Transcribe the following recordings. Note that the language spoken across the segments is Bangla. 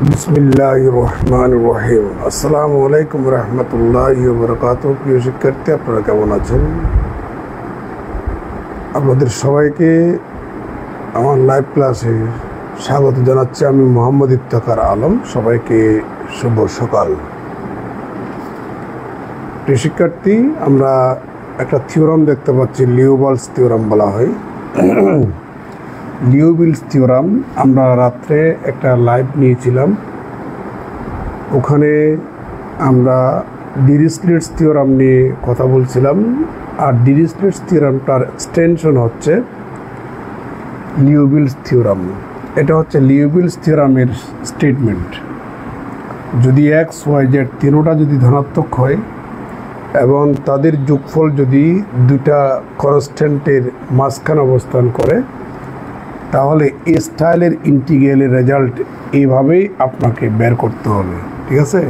বিসমিল্লাহির রহমানির রহিম। আসসালামু আলাইকুম রহমতুল্লাহি ওয়া বারাকাতুহু। প্রিয় শিক্ষার্থী, আপনারা কেমন আছেন? আপনাদের সবাইকে আমার লাইভ ক্লাসে স্বাগত জানাচ্ছি। আমি মোহাম্মদ ইফতেখার আলম। সবাইকে শুভ সকাল। প্রিয় শিক্ষার্থী, আমরা একটা থিওরাম দেখতে পাচ্ছি, লিওবাল্স থিওরাম বলা হয়। লিওবিলস থিওরাম আমরা রাত্রে একটা লাইভ নিয়েছিলাম, ওখানে আমরা ডিরিচলেটস থিওরাম নিয়ে কথা বলছিলাম। আর ডিরিচলেটস থিওরামটার এক্সটেনশন হচ্ছে লিওবিলস থিওরাম। এটা হচ্ছে লিওবিলস থিওরামের স্টেটমেন্ট। যদি এক্স ওয়াই জেড তিনোটা যদি ধনাত্মক হয় এবং তাদের যোগফল যদি দুটা কনস্ট্যান্টের মাঝখানে অবস্থান করে, তাহলে এই স্টাইলের ইন্টিগ্রালের রেজাল্ট এইভাবেই আপনাকে বের করতে হবে। ঠিক আছে?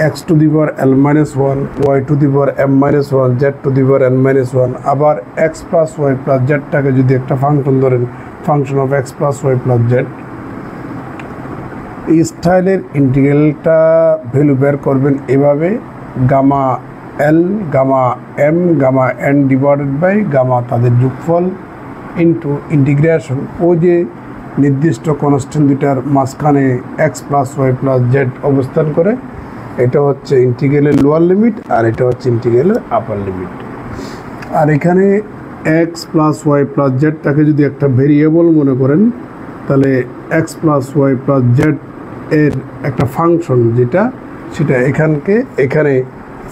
X to the power L minus one, Y to the power M minus one, Z to the power N minus one. আবার এক্স প্লাস ওয়াই প্লাস জেডটাকে যদি একটা ফাংশন ধরেন, function of X plus Y plus Z, এই স্টাইলের ইন্টিগ্রালটা ভ্যালু বের করবেন এভাবে: gamma L, gamma M, gamma N divided by gamma তাদের যোগফল ইন্টু ইন্টিগ্রেশন ও যে নির্দিষ্ট কনস্ট্যান্ট দুটার মাঝখানে X plus Y plus Z অবস্থান করে। এটা হচ্ছে ইন্টিগ্রালের লোয়ার লিমিট আর এটা হচ্ছে ইন্টিগ্রালের আপার লিমিট। আর এখানে এক্স প্লাস ওয়াই প্লাস জেডটাকে যদি একটা ভেরিয়েবল মনে করেন, তাহলে x plus Y plus z এর একটা ফাংশন যেটা, সেটা এখানে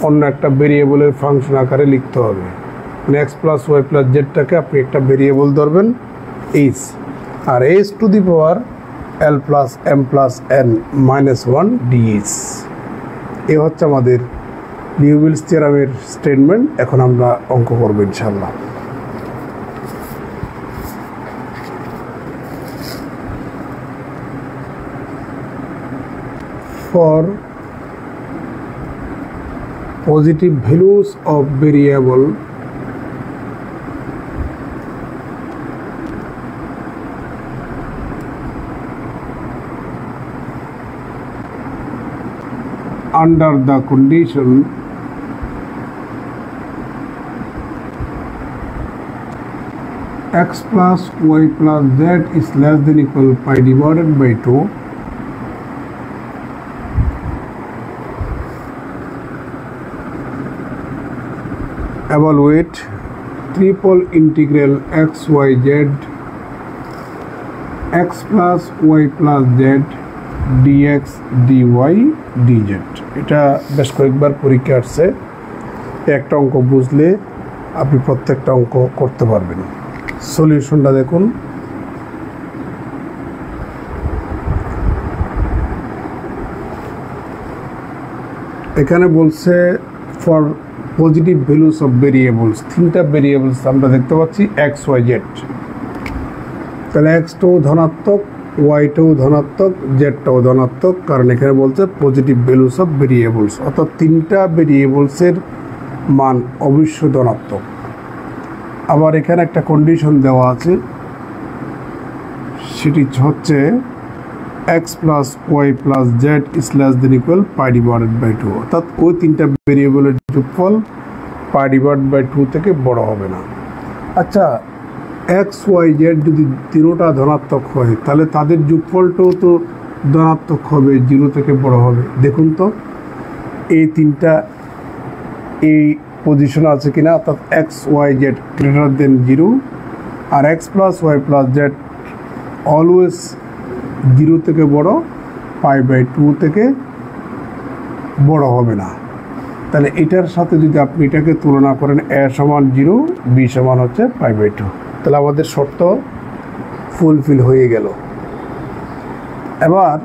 অন্য একটা ভেরিয়েবলের ফাংশন আকারে লিখতে হবে। এক্স প্লাস ওয়াই প্লাস জেডটাকে আপনি একটা ভেরিয়েবল ধরবেন এইচ, আর h to the power L plus M plus n minus one dh. এ হচ্ছে আমাদের লিওবিলস থিওরামের স্টেটমেন্ট। এখন আমরা অঙ্ক করবো ইনশাল্লাহ। For positive values of variable under the condition x plus y plus z is less than equal pi divided by 2, evaluate triple integral x y z x plus y plus z dx dy dz। এটা বেশ কয়েকবার পরীক্ষা আসছে। একটা অঙ্ক বুঝলে আপনি প্রত্যেকটা অঙ্ক করতে পারবেন। সলিউশনটা দেখুন। এখানে বলছে for positive values of variables, তিনটা ভেরিয়েবলস আমরা দেখতে পাচ্ছি এক্স ওয়াই জেড। তাহলে এক্সটাও ধনাত্মক, ওয়াইটাও ধনাত্মক, জেডটাও ধনাত্মক, কারণ এখানে বলছে পজিটিভ ভ্যালুস অফ ভেরিয়েবলস, অর্থাৎ তিনটা ভেরিয়েবলসের মান অবশ্যই ধনাত্মক। আবার এখানে একটা কন্ডিশন দেওয়া আছে, সেটি হচ্ছে X plus Y plus Z is less than equal pi divided by 2, অর্থাৎ ওই তিনটা ভেরিয়েবলের যোগফল পাই ডিভাইড বাই 2 থেকে বড় হবে না। আচ্ছা, এক্স ওয়াই জেড যদি তিনোটা ধনাত্মক হয়, তাহলে তাদের যোগফলটাও তো ধনাত্মক হবে, 0 থেকে বড় হবে। দেখুন তো এই তিনটা এই পজিশন আছে কিনা, অর্থাৎ x Y z greater than 0 আর x plus Y plus z always 0 থেকে বড়, পাই বাই 2 থেকে বড় হবে না। তাহলে এটার সাথে যদি আপনি এটাকে তুলনা করেন, এ সমান 0, বি সমান হচ্ছে পাই বাই 2, তাহলে আমাদের শর্ত ফুলফিল হয়ে গেল। এবার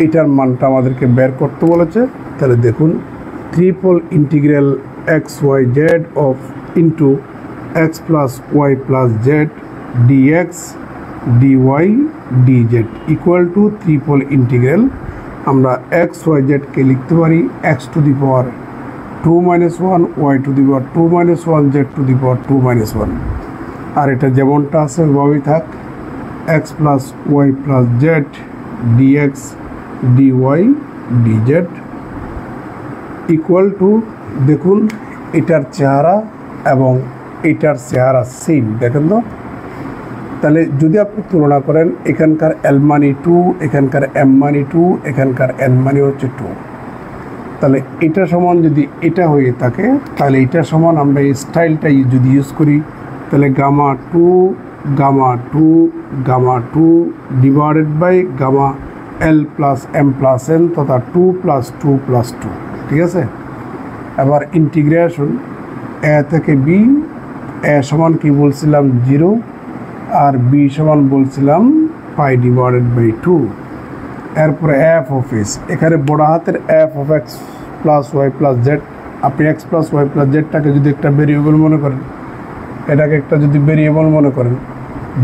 এটার মানটা আমাদেরকে বের করতে বলেছে। তাহলে দেখুন, triple integral X Y Z of into X plus Y plus Z D X D Y D Z equal to triple integral. আমরা এক্স ওয়াই জেডকে লিখতে পারি X to the power 2 minus 1, Y to the power 2 minus 1, Z to the power 2 minus 1। আর এটা যেমনটা আছে ওইভাবেই থাক। X plus Y plus Z D X D Y D Z equal to, দেখুন এটার চেহারা এবং এটার চেহারা সেম, দেখেন তো। তাহলে যদি আপনি তুলনা করেন, এখানকার এল মানি 2, এখানকার এম মানি 2, এখানকার এন মানি হচ্ছে 2, তাহলে এটা সমান যদি এটা হয়ে থাকে, তাহলে এটা সমান আমরা এই স্টাইলটা যদি ইউজ করি, তাহলে gamma 2 gamma 2 gamma 2 divided by gamma L plus M plus N তথা 2 প্লাস 2 প্লাস 2, ঠিক আছে। এবার ইন্টিগ্রেশন এ থেকে বি, এ সমান কি বলছিলাম 0 আর বি সমান বলছিলাম পাই ডিভাইডেড বাই 2। এরপরে এফ অফ এস, এখানে বড় হাতের F of X plus Y plus Z, আপনি এক্স প্লাস ওয়াই প্লাস জেডটাকে যদি একটা ভেরিয়েবল মনে করেন, এটাকে একটা যদি ভেরিয়েবল মনে করেন,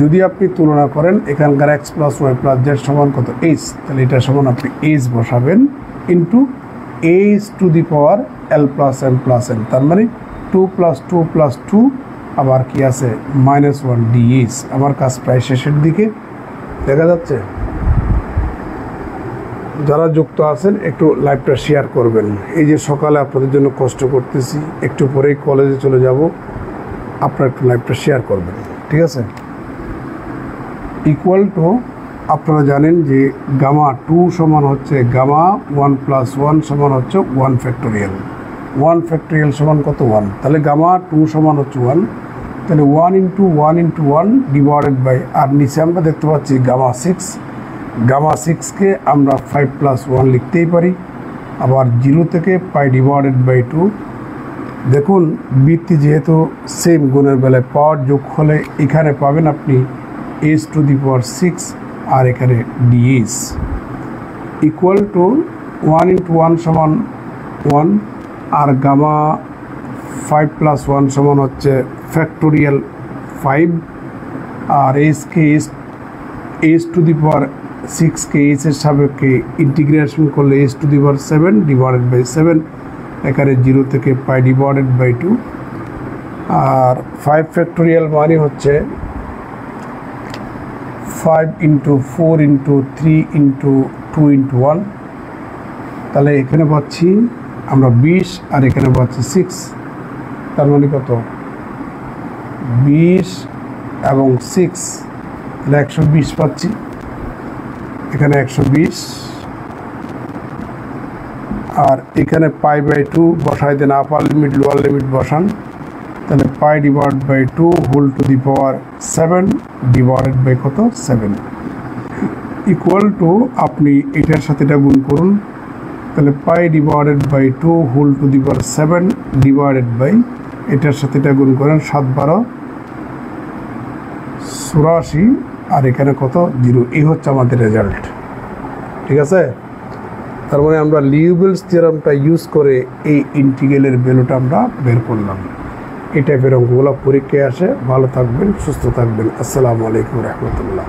যদি আপনি তুলনা করেন এখানকার X plus Y plus Z সমান কত এইচ, তাহলে এটা সমান আপনি এইচ বসাবেন into H to the power L plus M plus N, তার মানে 2 প্লাস 2 প্লাস 2 আবার কি আছে -1 ডিএইচ। আমার কাজ প্রায় শেষের দিকে, দেখা যাচ্ছে। যারা যুক্ত আছেন একটু লাইভটা শেয়ার করবেন। এই যে সকালে আপনাদের জন্য কষ্ট করতেছি, একটু পরেই কলেজে চলে যাব, আপনারা একটু লাইভটা শেয়ার করবেন, ঠিক আছে। ইকুয়াল টু, আপনারা জানেন যে গামা 2 সমান হচ্ছে গামা 1 প্লাস 1 সমান হচ্ছে 1 ফ্যাক্টোরিয়াল। 1 ফ্যাক্টোরিয়াল সমান কত 1, তাহলে গামা 2 সমান হচ্ছে 1, তাহলে 1 ইন্টু 1 ইন্টু 1 ডিভাইডেড বাই, আর নিচে আমরা দেখতে পাচ্ছি গামা 6, গামা 6কে আমরা 5 প্লাস 1 লিখতেই পারি। আবার 0 থেকে পাই ডিভাইডেড বাই 2, দেখুন বৃত্তি যেহেতু সেম, গুণের বেলায় পাওয়ার যোগ হলে এখানে পাবেন আপনি এইচ টু দি পাওয়ার 6 আর এখানে ডিএইচ ইকুয়াল টু 1 ইন্টু 1 সমান 1 আর গামা 5 প্লাস 1 সমান হচ্ছে ফ্যাক্টোরিয়াল 5 আর এইচ টু দি পাওয়ার 6কে এইচের সাপেক্ষে ইন্টিগ্রেশন করলে h to the power 7 divided by 7, এখানে 0 থেকে পাই ডিভাইডেড বাই 2 আর 5 ফ্যাক্টোরিয়াল মানে হচ্ছে 5 ইন্টু 4 ইন্টু 3 ইন্টু 2 ইন্টু 1, তাহলে এখানে পাচ্ছি আমরা 20 আর এখানে পাচ্ছি 6, তার মানে কত 20 এবং 6, তাহলে 120 পাচ্ছি। এখানে 120 আর এখানে পাই বাই 2 বসাই দেন, আপার লিমিট লোয়ার লিমিট বসান, তাহলে pi divide by 2 whole to the power 7 divided by কত 7 ইকুয়াল টু, আপনি এটার সাথে এটা গুণ করুন, তাহলে pi divided by 2 whole to the power 7 divided by, এটার সাথে এটা গুণ করেন 7 12 84 আর এখানে কত 0, এই হচ্ছে আমাদের রেজাল্ট, ঠিক আছে। তার মানে আমরা লিউবেলস থিওরামটা ইউজ করে এই ইন্টিগ্রালের ভ্যালুটা আমরা বের করলাম। এই টাইপের অঙ্কগুলো পরীক্ষায় আসে। ভালো থাকবেন, সুস্থ থাকবেন। আসসালামু আলাইকুম রহমতুল্লাহ।